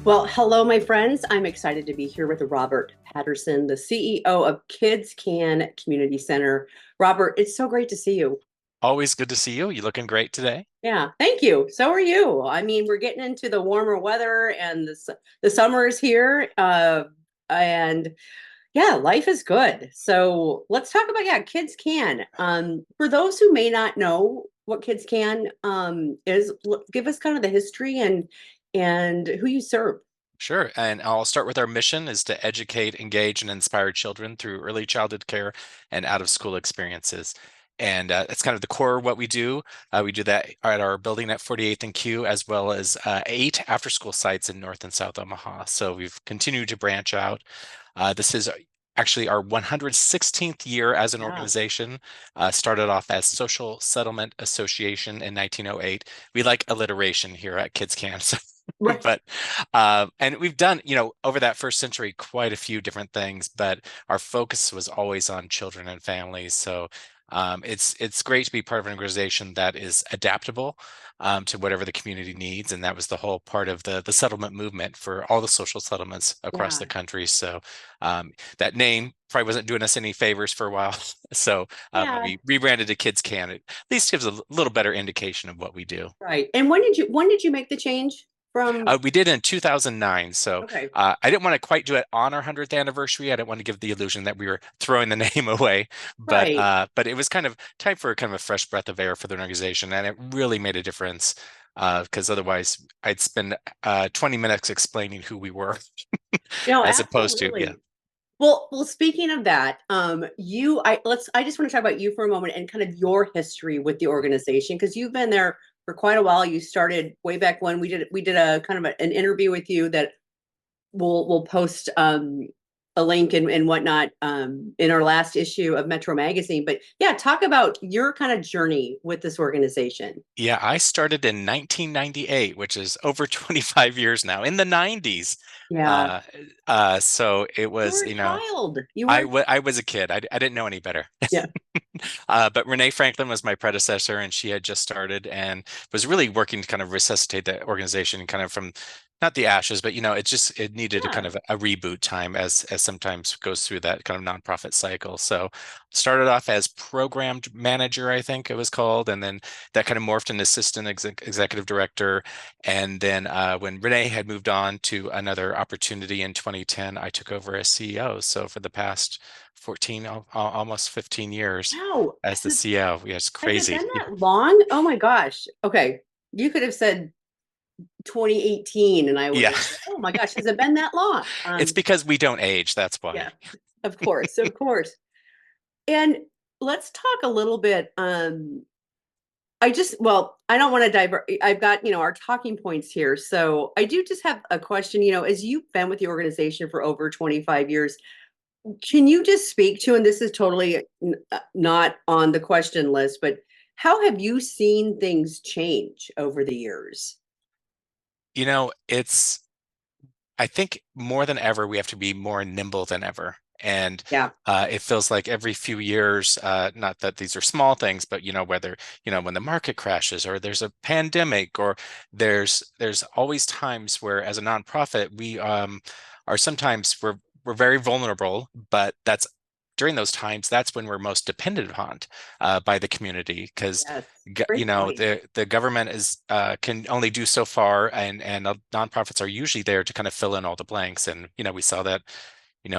Well, hello, my friends. I'm excited to be here with Robert Patterson, the CEO of Kids Can Community Center. Robert, it's so great to see you. Always good to see you. You looking great today? Yeah, thank you. So are you. I mean, we're getting into the warmer weather and the summer is here. And yeah, life is good. So let's talk about, yeah, Kids Can. For those who may not know what Kids Can is, give us kind of the history and who you serve. Sure. And I'll start with our mission is to educate, engage, and inspire children through early childhood care and out of school experiences. And it's kind of the core of what we do. We do that at our building at 48th and Q, as well as 8 after school sites in North and South Omaha. So we've continued to branch out. This is actually our 116th year as an Yeah. organization. Started off as Social Settlement Association in 1908. We like alliteration here at Kids Camp. Right. But and we've done, over that first century, quite a few different things, but our focus was always on children and families. So it's great to be part of an organization that is adaptable to whatever the community needs, and that was the whole part of the settlement movement for all the social settlements across Yeah. the country. So that name probably wasn't doing us any favors for a while. So when Yeah. we rebranded to Kids Can, it at least gives a little better indication of what we do. Right. And when did you make the change from We did in 2009. So okay. I didn't want to quite do it on our 100th anniversary. I didn't want to give the illusion that we were throwing the name away, Right. but it was kind of time for kind of a fresh breath of air for the organization, and it really made a difference. Because otherwise, I'd spend 20 minutes explaining who we were, No, as opposed to, yeah. absolutely. Well, speaking of that, I just want to talk about you for a moment and kind of your history with the organization because you've been there for quite a while. You started way back when we did a kind of an interview with you that we'll post a link and whatnot in our last issue of Metro Magazine. But yeah, talk about your kind of journey with this organization. Yeah, I started in 1998, which is over 25 years now, in the 90s. Yeah, Uh, so it you was, were a child. You I, were w I was a kid. I didn't know any better. yeah, But Renee Franklin was my predecessor, and she had just started and was really working to kind of resuscitate the organization, kind of from not the ashes, but it needed a kind yeah, of a reboot time, as sometimes goes through that kind of nonprofit cycle. So started off as programmed manager, I think it was called, and then that kind of morphed into executive director. And then when Renee had moved on to another opportunity in 2010, I took over as CEO. So for the past 14, almost 15 years wow. as the CEO. Yeah, it's Has it crazy. been that long? Oh my gosh. Okay. You could have said 2018 and I would Yeah, have said, oh my gosh, has it been that long? it's because we don't age. That's why. Yeah, of course, of course. And let's talk a little bit. I don't want to divert. I've got, our talking points here. So I do just have a question, as you've been with the organization for over 25 years, can you just speak to, and this is totally not on the question list, but how have you seen things change over the years? It's, I think more than ever, we have to be more nimble than ever. And Yeah. it feels like every few years, not that these are small things, but whether, when the market crashes or there's a pandemic or there's always times where as a nonprofit, we are sometimes we're very vulnerable, but that's during those times, that's when we're most dependent upon by the community because Yes. Great point. the government is can only do so far, and nonprofits are usually there to kind of fill in all the blanks. And we saw that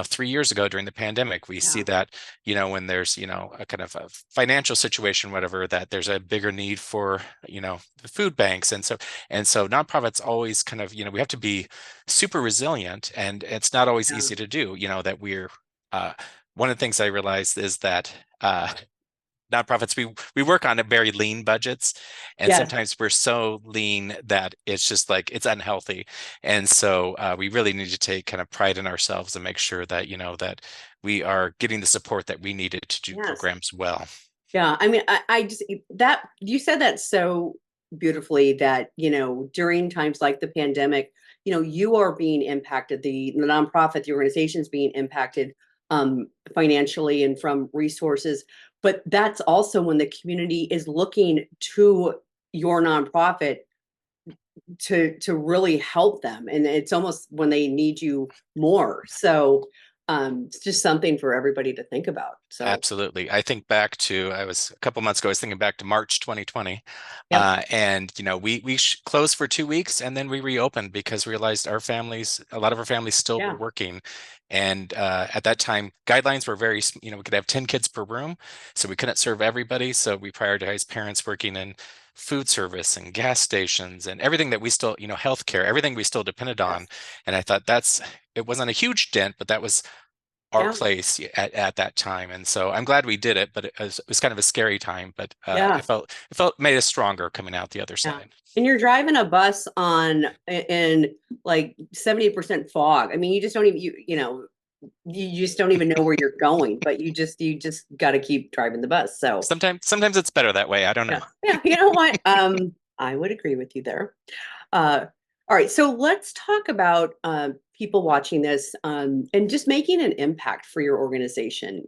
3 years ago during the pandemic. We see Yeah. that when there's a kind of a financial situation, whatever, that there's a bigger need for the food banks. And so nonprofits always kind of we have to be super resilient, and it's not always Yeah. easy to do. That we're uh, one of the things I realized is that nonprofits, we work on a very lean budgets, and Yes. sometimes we're so lean that it's just like it's unhealthy. And so we really need to take kind of pride in ourselves and make sure that that we are getting the support that we needed to do Yes. programs well. Yeah, I mean, I just that you said that so beautifully that, during times like the pandemic, you are being impacted, the nonprofit, the organization's being impacted financially and from resources. But that's also when the community is looking to your nonprofit to really help them, and it's almost when they need you more. So it's just something for everybody to think about. So Absolutely. I think back to, I was a couple months ago, I was thinking back to March 2020. yep. And, we closed for 2 weeks and then we reopened because we realized a lot of our families still were Yeah. working. And at that time, guidelines were very, we could have 10 kids per room. So we couldn't serve everybody. So we prioritized parents working in food service and gas stations and everything that we still, healthcare, everything we still depended on. Yes. And I thought it wasn't a huge dent, but that was our Yeah. place at that time. And so I'm glad we did it, but it was kind of a scary time, but Yeah. it felt made us stronger coming out the other Yeah. side. And you're driving a bus on in like 70% fog. I mean, you just don't even you just don't even know where you're going, but you just got to keep driving the bus. So Sometimes it's better that way. I don't know. yeah, yeah. You know what? I would agree with you there. Uh, all right, so let's talk about people watching this and just making an impact for your organization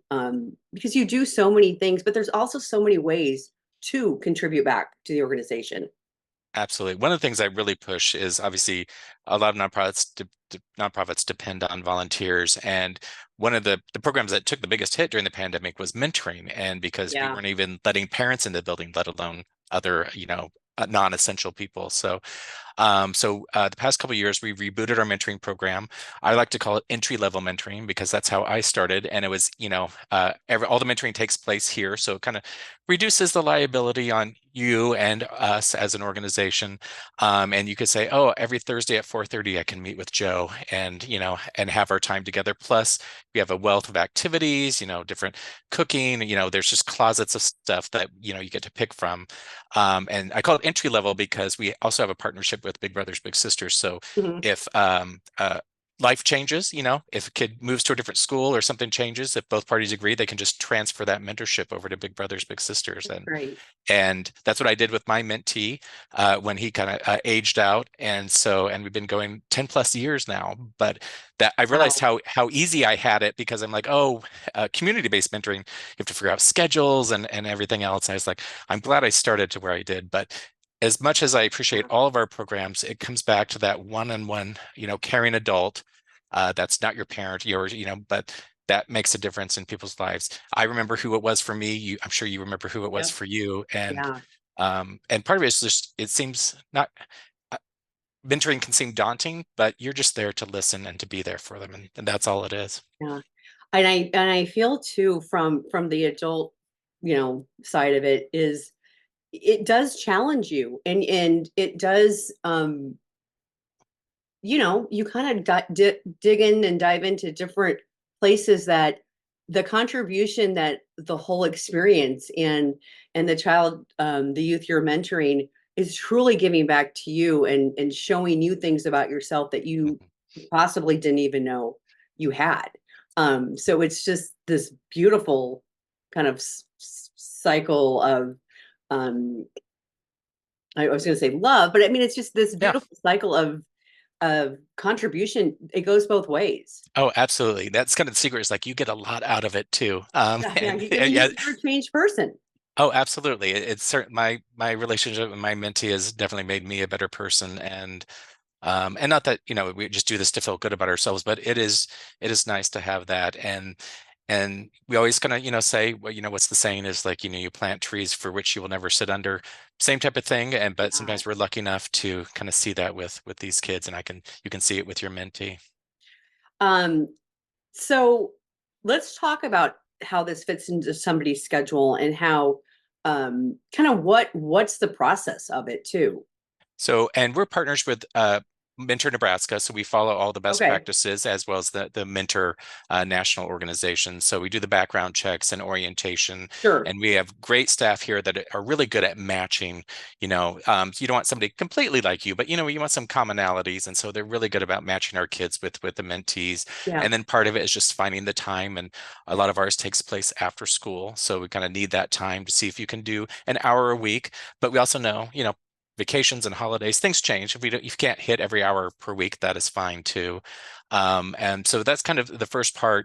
because you do so many things, but there's also so many ways to contribute back to the organization. Absolutely. One of the things I really push is obviously a lot of nonprofits depend on volunteers. And one of the programs that took the biggest hit during the pandemic was mentoring. And because we Yeah. weren't even letting parents in the building, let alone other, non-essential people. So the past couple of years, we rebooted our mentoring program. I like to call it entry-level mentoring because that's how I started. And it was, all the mentoring takes place here. So it kind of reduces the liability on you and us as an organization. And you could say, oh, every Thursday at 4:30, I can meet with Joe and, and have our time together. Plus, we have a wealth of activities, different cooking, there's just closets of stuff that, you get to pick from. And I call it entry level because we also have a partnership with Big Brothers Big Sisters. So Mhm. if life changes, if a kid moves to a different school or something changes, if both parties agree, they can just transfer that mentorship over to Big Brothers Big Sisters. That's And great. and that's what I did with my mentee when he kind of aged out. And we've been going 10 plus years now. But that I realized Wow. how easy I had it because I'm like, oh, community-based mentoring, you have to figure out schedules and everything else. I was like, I'm glad I started to where I did. But as much as I appreciate Yeah. all of our programs, it comes back to that one-on-one, caring adult that's not your parent, but that makes a difference in people's lives. I remember who it was for me. I'm sure you remember who it was Yep. for you. Yeah. And part of it is just it seems not uh, mentoring can seem daunting, but you're just there to listen and to be there for them, and that's all it is. Yeah. And I feel too from the adult, side of it is it does challenge you and it does you kind of dig in and dive into different places that the contribution that the whole experience and the child the youth you're mentoring is truly giving back to you and showing you things about yourself that you Mhm. possibly didn't even know you had. So it's just this beautiful kind of cycle of um I was going to say love, but I mean it's just this Yeah. beautiful cycle of contribution. It goes both ways. Oh, absolutely. That's kind of the secret is like you get a lot out of it too. Yeah, yeah. And I mean, yeah, you're a changed person. oh, absolutely. It's certain my relationship with my mentee has definitely made me a better person. And not that, we just do this to feel good about ourselves, but it is nice to have that. And we always kind of, say, well, what's the saying is like, you plant trees for which you will never sit under, same type of thing. But sometimes we're Yes. lucky enough to kind of see that with these kids, and you can see it with your mentee. Um, so let's talk about how this fits into somebody's schedule and how kind of what's the process of it too. So, and we're partners with Mentor Nebraska, so we follow all the best Okay. practices as well as the Mentor national organization. So we do the background checks and orientation, Sure. and we have great staff here that are really good at matching. So you don't want somebody completely like you, but you want some commonalities, and so they're really good about matching our kids with the mentees. Yeah. And then part of it is just finding the time, and a lot of ours takes place after school, so we kind of need that time to see if you can do an hour a week. But we also know, vacations and holidays, things change. If you can't hit every hour per week, that is fine too. And so that's kind of the first part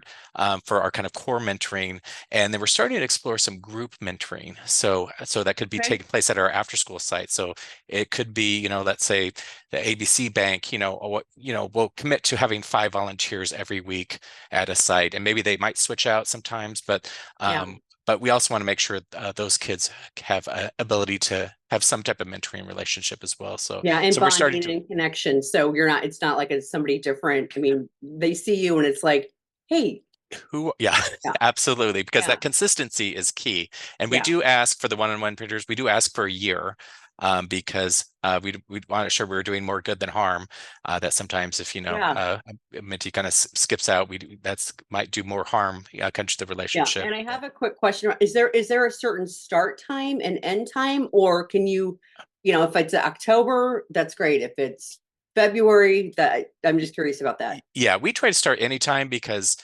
for our kind of core mentoring. And then we're starting to explore some group mentoring. So that could be Okay. taking place at our after school site. So it could be, let's say the ABC Bank, will commit to having 5 volunteers every week at a site, and maybe they might switch out sometimes, Yeah. but we also want to make sure those kids have a ability to have some type of mentoring relationship as well. So, Yeah, and so we're starting bonding to and connection. So it's not like it's somebody different. I mean, they see you and it's like, hey, yeah, yeah, absolutely, because yeah, that consistency is key. And we yeah, do ask for the one-on-one printers. We do ask for a year because we want to ensure we're doing more good than harm. That sometimes if yeah, a mentee kind of skips out, that's might do more harm kind of to the yeah. relationship. And I have a quick question. Is there a certain start time and end time, or can you, if it's October, that's great. If it's February, that I'm just curious about that. Yeah, we try to start anytime because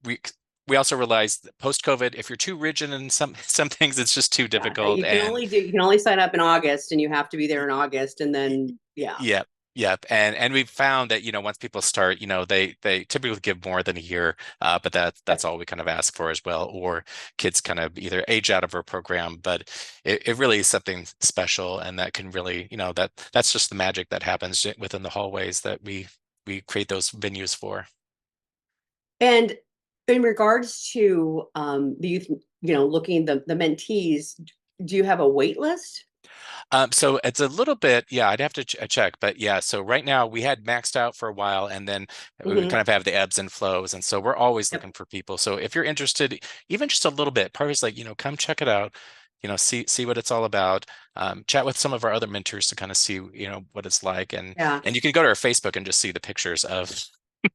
we we also realize that post-COVID, if you're too rigid in some things, it's just too Yeah, difficult. And you can only sign up in August, and you have to be there in August, and then yeah, yeah, yep. And we've found that, once people start, they typically give more than a year, but that's yep. all we kind of ask for as well. Or kids kind of either age out of our program, but it really is something special, and that can really, that's just the magic that happens within the hallways that we create those venues for. And in regards to the youth, looking the mentees, do you have a wait list? So it's a little bit, yeah, I'd have to check, but yeah, so right now we had maxed out for a while, and then we Hmm. kind of have the ebbs and flows. And so we're always Yep. looking for people. So if you're interested, even just a little bit, part is like, come check it out, see what it's all about. Chat with some of our other mentors to kind of see, what it's like. Yeah. And you can go to our Facebook and just see the pictures of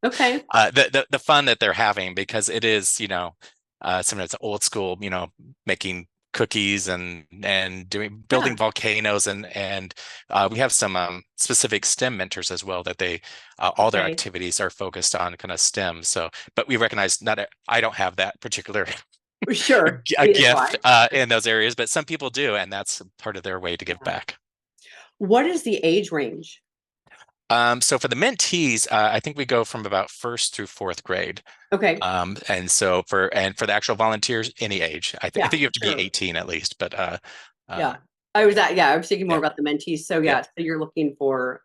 Okay. the fun that they're having, because it is, some of it's old school, making cookies and doing Yeah. building volcanoes, and we have some specific STEM mentors as well, that they all their Okay. activities are focused on kind of STEM. So, but we recognize I don't have that particular Sure. a Neither do gift I. in those areas, but some people do, and that's part of their way to give Yeah. back. What is the age range? So for the mentees, I think we go from about first through fourth grade. Okay. And so for the actual volunteers, any age. I Yeah. think you have to be Sure. 18 at least, but Yeah. um, I was thinking more yeah, about the mentees. So yeah, yeah, so you're looking for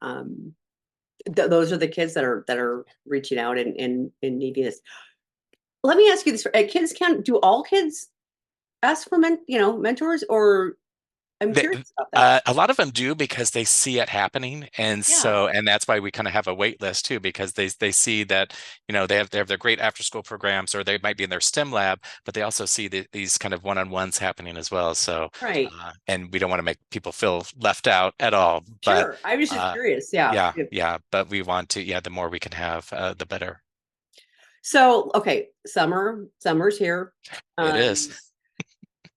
those are the kids that are reaching out and needing this. Let me ask you this: kids can do all kids ask for mentors, or I'm they, curious about that. a lot of them do because they see it happening, and Yeah. that's why we kind of have a wait list too, because they see that they have their great after school programs, or they might be in their STEM lab, but they also see these kind of one-on-ones happening as well. So Right. and we don't want to make people feel left out at all, but Sure. I was just uh, curious. Yeah. yeah, but we want to, yeah, the more we can have, the better. So, okay, summer's here. It is. Um,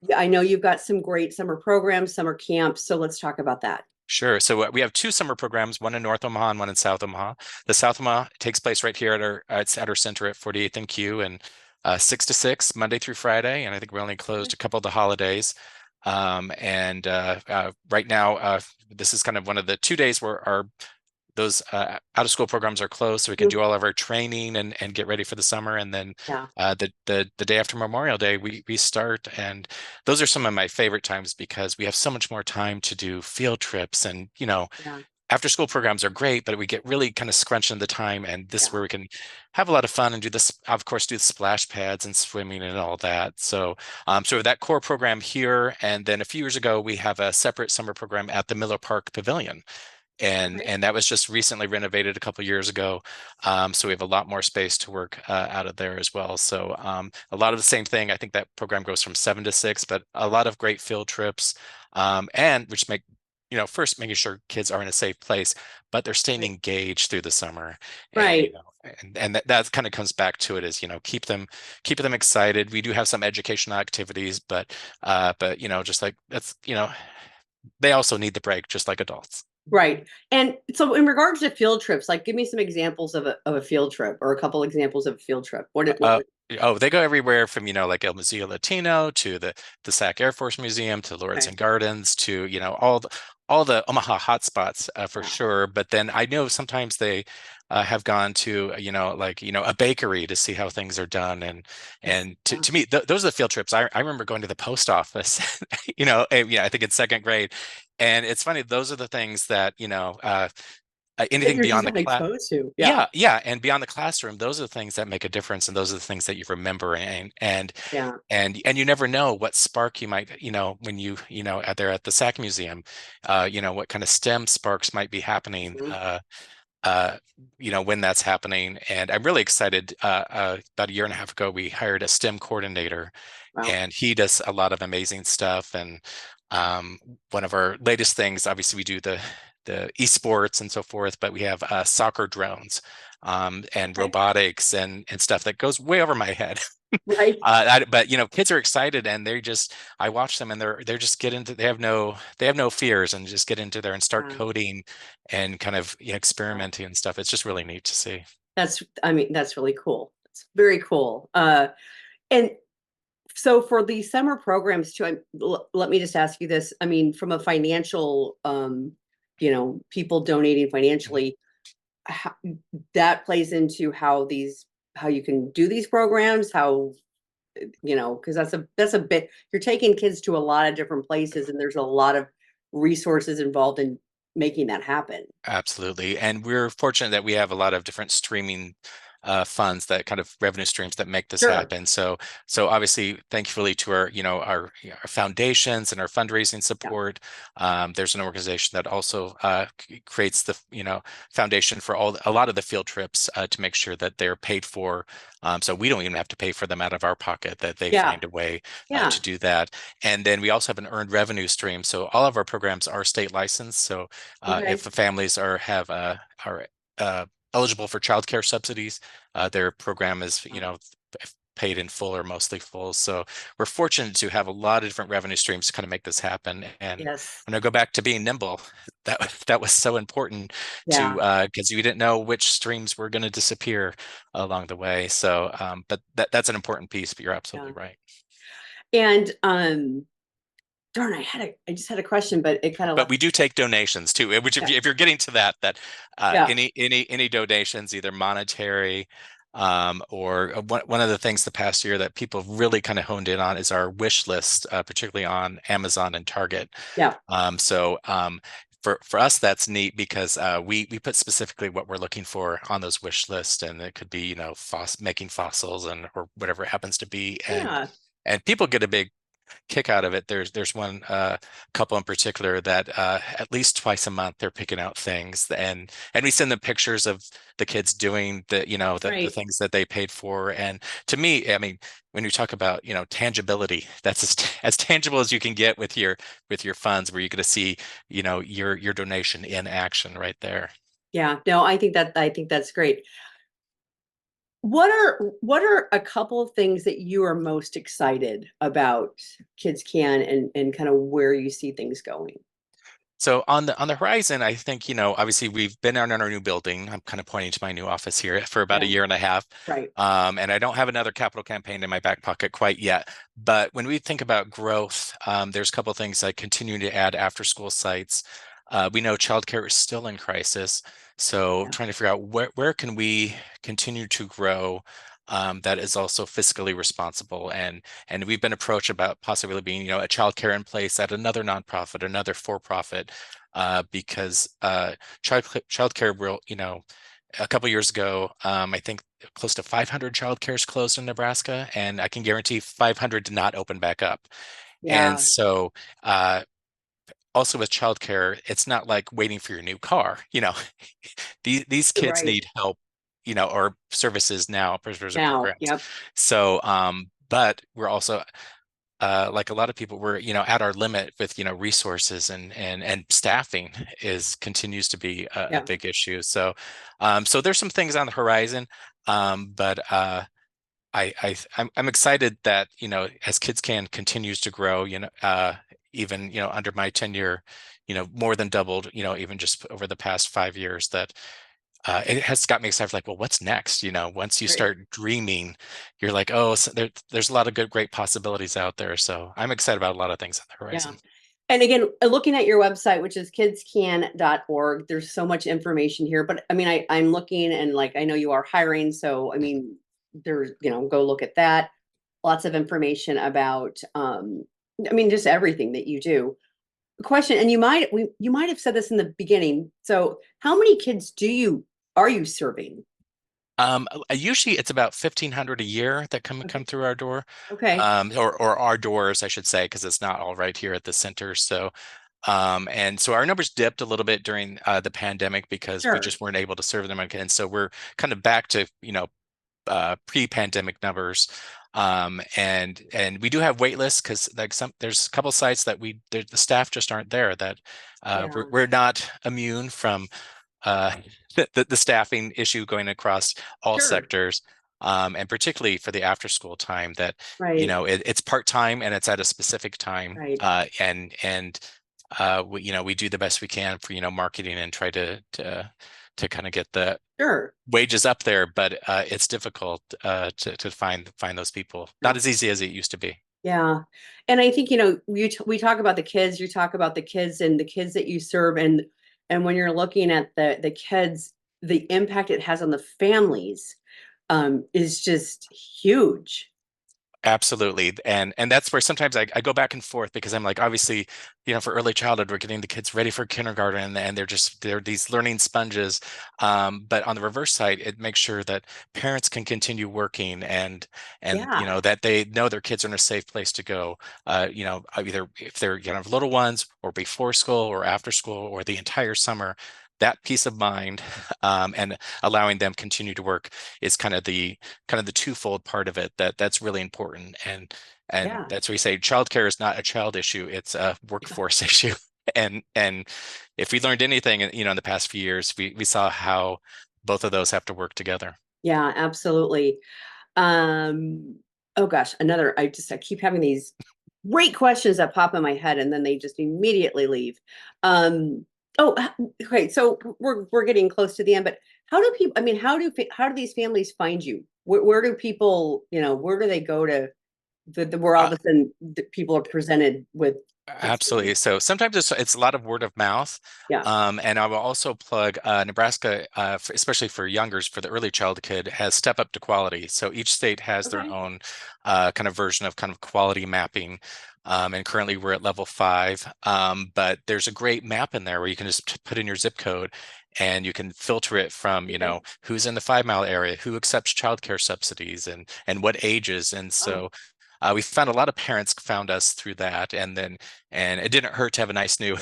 yeah, I know you've got some great summer programs, summer camps. So let's talk about that. Sure. So we have two summer programs, one in North Omaha and one in South Omaha. The South Omaha takes place right here it's at our center at 48th and Q, and 6 to 6, Monday through Friday. And I think we're only closed a couple of the holidays. And right now, this is kind of one of the 2 days where those out of school programs are closed, so we can Mhm. do all of our training and get ready for the summer. And then Yeah. the day after Memorial Day, we start. And those are some of my favorite times, because we have so much more time to do field trips. And Yeah. after school programs are great, but we get really kind of scrunched in the time, and this is Yeah. where we can have a lot of fun and do this, of course, do the splash pads and swimming and all that. So we have that core program here, and then a few years ago we have a separate summer program at the Miller Park Pavilion, and Okay. and that was just recently renovated a couple years ago. So we have a lot more space to work out of there as well. So a lot of the same thing. I think that program goes from 7 to 6, but a lot of great field trips, and which make first making sure kids are in a safe place, but they're staying Right. engaged through the summer. And Right. and that kind of comes back to it, is keep them excited. We do have some educational activities, but just like that's they also need the break just like adults. Right. And so in regards to field trips, like give me some examples of a field trip or a couple examples of a field trip. What Uh, would oh, they go everywhere from, like El Museo Latino to the SAC Air Force Museum to Lawrence okay. and Gardens to, all the Omaha hotspots for Yeah. sure. But then I know sometimes they have gone to, like, a bakery to see how things are done. And Yeah. to me, those are the field trips. I remember going to the post office, yeah, I think in second grade. And it's funny, those are the things that, That anything you're just beyond the not class. exposed to. Yeah. Yeah, yeah, and beyond the classroom, those are the things that make a difference, and those are the things that you remember, Yeah. and you never know what spark you might, when out there at the SAC Museum, what kind of STEM sparks might be happening, Mhm. uh, when that's happening. And I'm really excited. About a year and a half ago, we hired a STEM coordinator, Wow. and he does a lot of amazing stuff. And um, one of our latest things, obviously, we do the esports and so forth, but we have soccer drones, and Okay. robotics and stuff that goes way over my head. Right. But kids are excited, and I watch them, and they're just get into, they have no fears, and just get into there and start Yeah. coding and kind of Wow. experimenting and stuff. It's just really neat to see. I mean, that's really cool. It's very cool. And so for the summer programs too, let me just ask you this. I mean, from a financial, people donating Mhm. financially, how, that plays into how you can do these programs, because that's a bit, you're taking kids to a lot of different places and there's a lot of resources involved in making that happen. Absolutely. And we're fortunate that we have a lot of different streaming funds, that kind of revenue streams that make this Sure. happen. So obviously, thankfully to our foundations and our fundraising Yeah. support, there's an organization that also creates the, foundation for a lot of the field trips to make sure that they're paid for. So we don't even have to pay for them out of our pocket, that they Yeah. find a way Yeah. to do that. And then we also have an earned revenue stream. So all of our programs are state licensed. So if Okay. the families are eligible for childcare subsidies, their program is, paid in full or mostly full. So we're fortunate to have a lot of different revenue streams to kind of make this happen. And Yes. when I go back to being nimble, that was so important to, Yeah. because we didn't know which streams were going to disappear along the way. So, but that's an important piece. But you're Yeah. absolutely right. And darn, I just had a question, but it kind of But left. we do take donations too, which Yeah. if you're getting to that Yeah. any donations, either monetary, or one of the things the past year that people have really kind of honed in on is our wish list, particularly on Amazon and Target. Yeah. For us, that's neat because we put specifically what we're looking for on those wish lists, and it could be, making fossils and or whatever it happens to be. and Yeah. and people get a big kick out of it. There's one couple in particular that at least twice a month they're picking out things, and we send them pictures of the kids doing the Right. things that they paid for. And to me, I mean, when you talk about tangibility, that's as tangible as you can get with your funds, where you're going to see your donation in action right there. Yeah. No, I think that's great. What are a couple of things that you are most excited about Kids Can and kind of where you see things going? So on the horizon, I think, obviously we've been in our new building. I'm kind of pointing to my new office here for about Yeah. a year and a half. Right. And I don't have another capital campaign in my back pocket quite yet. But when we think about growth, there's a couple of things like continuing to add after school sites. We know childcare is still in crisis. So Yeah. trying to figure out where can we continue to grow, that is also fiscally responsible. And we've been approached about possibly being, a childcare in place at another nonprofit, another for-profit, because childcare will, a couple years ago, I think close to 500 childcares closed in Nebraska, and I can guarantee 500 did not open back up. And Yeah. so, uh, also with childcare, it's not like waiting for your new car. These kids Right. need help, or services now, or Now. programs. Yep. So, but we're also, like a lot of people, we're, at our limit with, resources, and staffing continues to be a Yeah. big issue. So there's some things on the horizon, but I'm excited that, as Kids Can continues to grow, even, under my tenure, more than doubled, even just over the past 5 years, that it has got me excited. Like, well, what's next? Once you Right. start dreaming, you're like, oh, so there's a lot of great possibilities out there. So I'm excited about a lot of things on the Yeah. horizon. And again, looking at your website, which is kidscan.org, there's so much information here. But I mean, I'm looking and like I know you are hiring, so I mean, there's go look at that. Lots of information about I mean, just everything that you do. Question, and you might have said this in the beginning. So how many kids are you serving? Usually it's about 1,500 a year that come Okay. through our door, Okay. or our doors, I should say, because it's not all right here at the center. So, and so our numbers dipped a little bit during the pandemic because we Sure. just weren't able to serve them again. So we're kind of back to, pre-pandemic numbers. And we do have wait lists because like there's a couple sites that the staff just aren't there that Yeah. we're not immune from uh, the staffing issue going across all Sure. sectors. And particularly for the after school time that, Right. it's part-time and it's at a specific time. Right. We do the best we can for, marketing and try to kind of get the Sure. wages up there, but it's difficult to find those people. Not as easy as it used to be. Yeah. And I think, we talk about the kids, you talk about the kids and the kids that you serve and when you're looking at the kids, the impact it has on the families is just huge. Absolutely. And that's where sometimes I go back and forth because I'm like, obviously, for early childhood, we're getting the kids ready for kindergarten and they're these learning sponges. But on the reverse side, it makes sure that parents can continue working and Yeah. that they know their kids are in a safe place to go. Either if they're, little ones or before school or after school or the entire summer. That peace of mind, and allowing them continue to work is kind of the twofold part of it that's really important. And Yeah. that's where we say childcare is not a child issue, it's a workforce issue. And if we learned anything, in the past few years, we saw how both of those have to work together. Yeah, absolutely. Oh gosh, I keep having these great questions that pop in my head and then they just immediately leave. Um, okay, so we're getting close to the end, but how do people, I mean, how do these families find you? Where do people, where do they go to where all Uh, of a sudden people are presented with Absolutely. experience? So sometimes it's a lot of word of mouth. Yeah. And I will also plug Nebraska, especially for youngers, for the early child kid, has Step Up to Quality. So each state has their Okay. own kind of version of kind of quality mapping. And currently we're at level 5. But there's a great map in there where you can just put in your zip code and you can filter it from, Okay. who's in the 5 mile area, who accepts childcare subsidies and what ages. And Oh, so we found a lot of parents found us through that, and it didn't hurt to have a nice new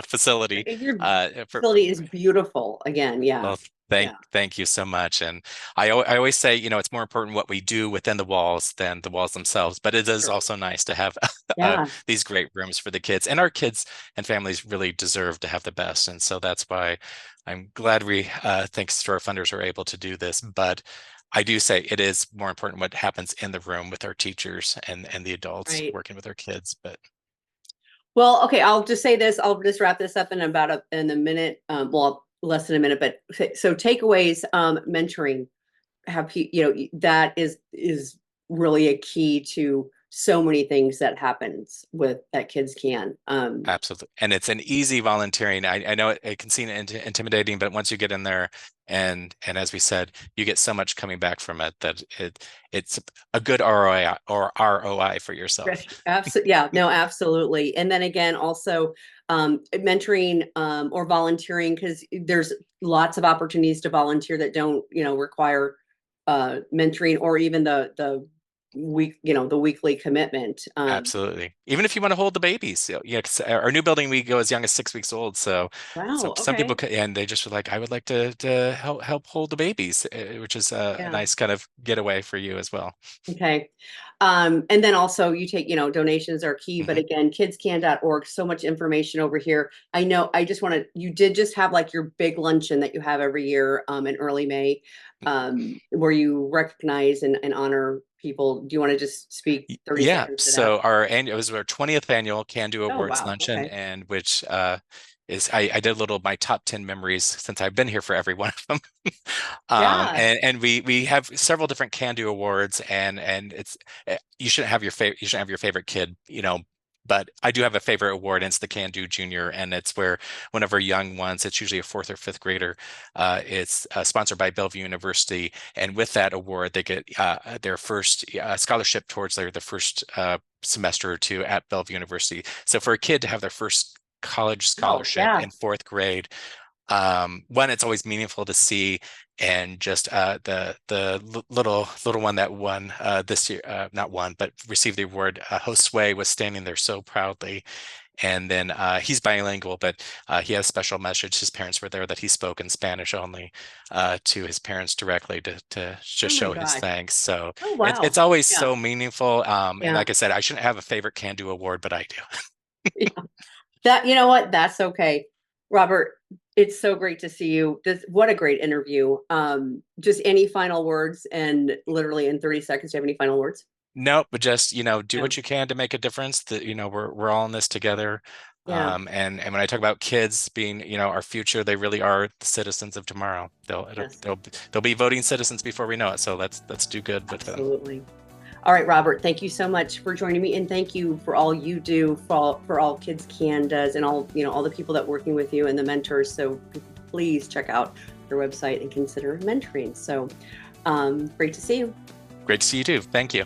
facility. your For facility is beautiful again. Yeah. Well, thank Yeah. thank you so much. And I always say, it's more important what we do within the walls than the walls themselves. But it is Sure. also nice to have Yeah. these great rooms for the kids, and our kids and families really deserve to have the best. And so that's why I'm glad thanks to our funders, are able to do this. But I do say it is more important what happens in the room with our teachers and the adults Right. working with our kids. But Well, okay, I'll just say this. I'll just wrap this up in in a minute. Well, less than a minute, but so takeaways, mentoring that is really a key to so many things that happens with that kids can. absolutely. And it's an easy volunteering. I know it can seem intimidating, but once you get in there and as we said, you get so much coming back from it that it's a good ROI for yourself. Absolutely. Yeah, no, absolutely. And then again, also mentoring or volunteering, because there's lots of opportunities to volunteer that don't, require mentoring or even the weekly commitment. Absolutely. Even if you want to hold the babies. So, yeah, 'cause our new building, we go as young as 6 weeks old. So Wow, some people okay. and they just were like, I would like to help hold the babies, which is a Yeah. nice kind of getaway for you as well. Okay. And then also you take, donations are key, but Mhm. again, kidscan.org, so much information over here. I know I just want to, you did just have like your big luncheon that you have every year in early May, where you recognize and honor people. Do you want to just speak 30 Yeah, seconds to that? so it was our 20th annual Can Do Oh, Awards wow. luncheon, Okay. and which is I did a little of my top 10 memories since I've been here for every one of them. Yeah. And we have several different Can Do Awards, and it's you shouldn't have your favorite kid, But I do have a favorite award, and it's the Can Do Junior, and it's where one of our young ones, it's usually a fourth or fifth grader, it's sponsored by Bellevue University, and with that award, they get their first scholarship towards their the first semester or two at Bellevue University. So for a kid to have their first college Oh, scholarship yeah. in fourth grade, one, it's always meaningful to see, and just the little one that won this year, not won, but received the award. Josue was standing there so proudly, and then he's bilingual, but he has a special message. His parents were there that he spoke in Spanish only to his parents directly to Oh just my show his gosh. thanks. So Oh, it's wow. always Yeah. so meaningful. And Yeah. like I said, I shouldn't have a favorite can do award, but I do. Yeah. That, you know what? That's okay. Robert, it's so great to see you. What a great interview. Just any final words, and literally in 30 seconds, do you have any final words? Nope, but just, do Yeah. what you can to make a difference. That, we're all in this together. Yeah. And when I talk about kids being, our future, they really are the citizens of tomorrow. Yes. They'll be voting citizens before we know it. So let's do good with them. Absolutely. All right, Robert, thank you so much for joining me, and thank you for all you do for all Kids Can does, and all, all the people that working with you and the mentors. So please check out your website and consider mentoring. So great to see you. Great to see you too. Thank you.